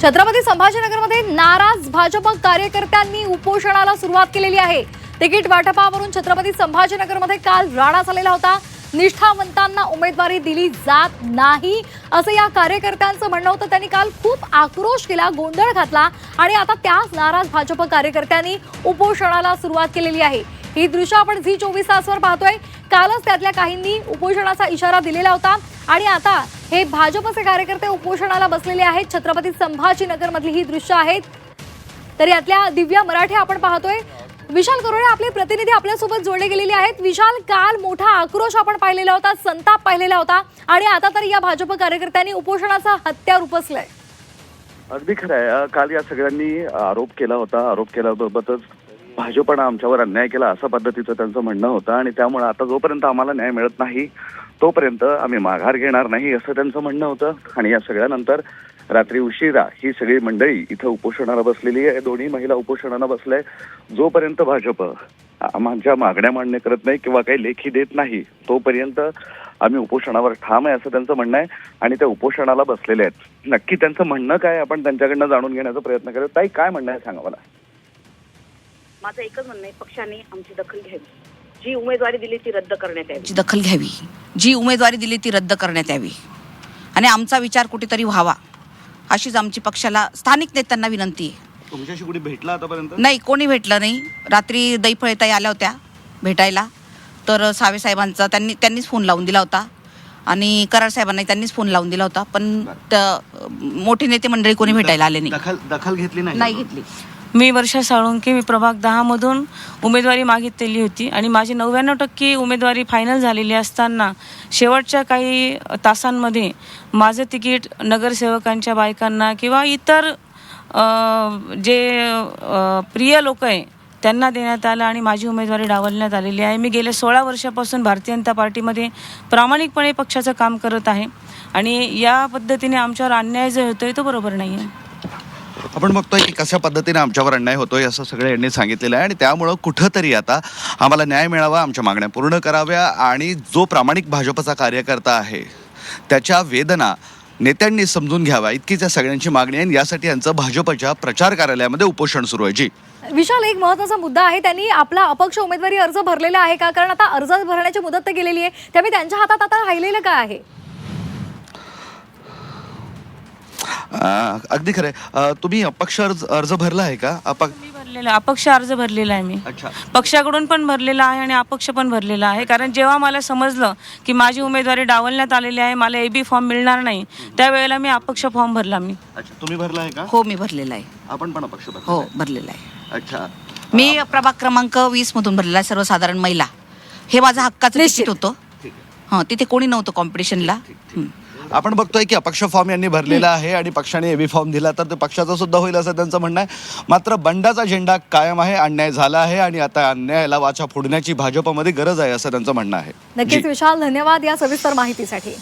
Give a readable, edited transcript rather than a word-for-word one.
छत्रपती संभाजीनगरमध्ये नाराज भाजप कार्यकर्त्यांनी उपोषणाला सुरुवात केलेली आहे। तिकीट वाटपावरून छत्रपती संभाजीनगरमध्ये काल राडा झालेला होता। निष्ठावंतांना उमेदवारी दिली जात नाही असं या कार्यकर्त्यांचं म्हणणं होतं। त्यांनी काल खूप आक्रोश केला, गोंधळ घातला आणि आता त्याच नाराज भाजप कार्यकर्त्यांनी उपोषणाला सुरुवात केलेली आहे। ही दृश्य आपण झी24 तासवर पाहतोय। कालच त्यातल्या काहींनी उपोषणाचा इशारा दिलेला होता आणि आता हे भाजपचे कार्यकर्ते उपोषणाला बसलेले आहेत। छत्रपती संभाजीनगर मधली ही दृश्य आहेत। तर यातल्या दिव्या मराठे आपण पाहतोय। विशाल करोळे आपले प्रतिनिधी आपल्यासोबत जोडले गेलेले आहेत। विशाल, काल मोठा आक्रोश आपण पाहिलेला होता, संताप पाहिलेला होता आणि आता तर या भाजप कार्यकर्त्यांनी उपोषणाचा हत्यार उपसलाय। अगदी खरं आहे। काल या सगळ्यांनी आरोप केला होता। आरोप केल्याबरोबरच भाजपनं आमच्यावर अन्याय केला असं पद्धतीचं त्यांचं म्हणणं होतं आणि त्यामुळे आता जोपर्यंत आम्हाला न्याय मिळत नाही तोपर्यंत आम्ही माघार घेणार नाही असं त्यांचं म्हणणं होतं। आणि या सगळ्यानंतर रात्री उशिरा ही सगळी मंडळी इथं उपोषणाला बसलेली आहे। दोन्ही महिला उपोषणाला बसल्या। जोपर्यंत भाजप आमच्या मागण्या मान्य करत नाही किंवा काही लेखी देत नाही तोपर्यंत आम्ही उपोषणावर ठाम आहे असं त्यांचं म्हणणं आहे आणि त्या उपोषणाला बसलेले आहेत। नक्की त्यांचं म्हणणं काय आपण त्यांच्याकडनं जाणून घेण्याचा प्रयत्न करत। ताई, काय म्हणणं आहे सांगा मला। माझं एकच म्हणणं आहे, पक्षाने आमची दखल घ्यावी, जी उमेदवारी दिली ती रद्द करण्यात यावी। दखल घ्यावी, जी उमेदवारी दिली ती रद्द करण्यात यावी आणि आमचा विचार कुठेतरी व्हावा अशीच आमची पक्षाला स्थानिक नेत्यांना विनंती आहे। तुमच्याशी कोणी भेटला आतापर्यंत? नाही, कोणी भेटलं नाही। रात्री दैफळेताई आल्या होत्या भेटायला, तर सावे साहेबांचा त्यांनीच फोन लावून दिला होता आणि कराड साहेबांना त्यांनीच फोन लावून दिला होता, पण मोठे नेते मंडळी कोणी भेटायला आले नाही। दखल घेतली नाही घेतली। मी वर्षा साळुंके, मी प्रभाग 10 मधून उमेदवारी मागितलेली होती आणि माझी 99% उमेदवारी फायनल झालेली असताना शेवटच्या काही तासांमध्ये माझं तिकीट नगरसेवकांच्या बायकांना किंवा इतर जे प्रिय लोक आहे त्यांना देण्यात आलं आणि माझी उमेदवारी डावलण्यात आलेली आहे। मी गेल्या 16 वर्षापासून भारतीय जनता पार्टीमध्ये प्रामाणिकपणे पक्षाचं काम करत आहे आणि या पद्धतीने आमच्यावर अन्याय जो होतोय तो बरोबर नाही आहे। आपण बघतोय की कशा पद्धतीने आमच्यावर अन्याय होतोय असं सगळे यांनी सांगितलेलं आहे आणि त्यामुळं कुठंतरी आता आम्हाला न्याय मिळावा, आमच्या मागण्या पूर्ण कराव्या आणि जो प्रामाणिक भाजपचा कार्यकर्ता आहे त्याच्या वेदना नेत्यांनी समजून घ्यावा इतकीच या सगळ्यांची मागणी आहे। यासाठी यांचं भाजपच्या प्रचार कार्यालयामध्ये उपोषण सुरू आहे। जी विशाल, एक महत्त्वाचा मुद्दा आहे, त्यांनी आपला अपक्ष उमेदवारी अर्ज भरलेला आहे का? कारण आता अर्ज भरण्याची मुदत तर गेलेली आहे, त्यामुळे त्यांच्या हातात आता राहिलेलं काय आहे? अगदी खरंय। तुम्ही अपक्ष अर्ज भरला आहे का? मी भरलेला अपक्ष अर्ज भरलेला आहे। मी पक्षाकडून पण भरलेला आहे आणि अपक्ष पण भरलेला आहे, कारण जेव्हा मला समजलं की माझी उमेदवारी डावलण्यात आलेली आहे, मला AB फॉर्म मिळणार नाही, त्यावेळेला मी अपक्ष फॉर्म भरला। मी तुम्ही भरला आहे का? हो, मी भरलेला आहे। आपण पण अपक्ष भरला? हो, भरलेला आहे। अच्छा, मी प्रभाग क्रमांक 20 मधून भरलेला आहे, सर्वसाधारण महिला। हे माझं हक्काचं तिकीट होतं। हां, तिथे कोणी नव्हतं कॉम्पिटिशनला। आपण बघतोय की अपक्ष फॉर्म यांनी भरलेला आहे आणि पक्षाने AB फॉर्म दिला तर ते पक्षाचा सुद्धा होईल असं त्यांचं म्हणणं आहे। मात्र बंडाचा झेंडा कायम आहे, अन्याय झाला आहे आणि आता अन्यायाला वाचा फोडण्याची भाजपमध्ये गरज आहे असं त्यांचं म्हणणं आहे। नक्कीच विशाल, धन्यवाद या सविस्तर माहितीसाठी।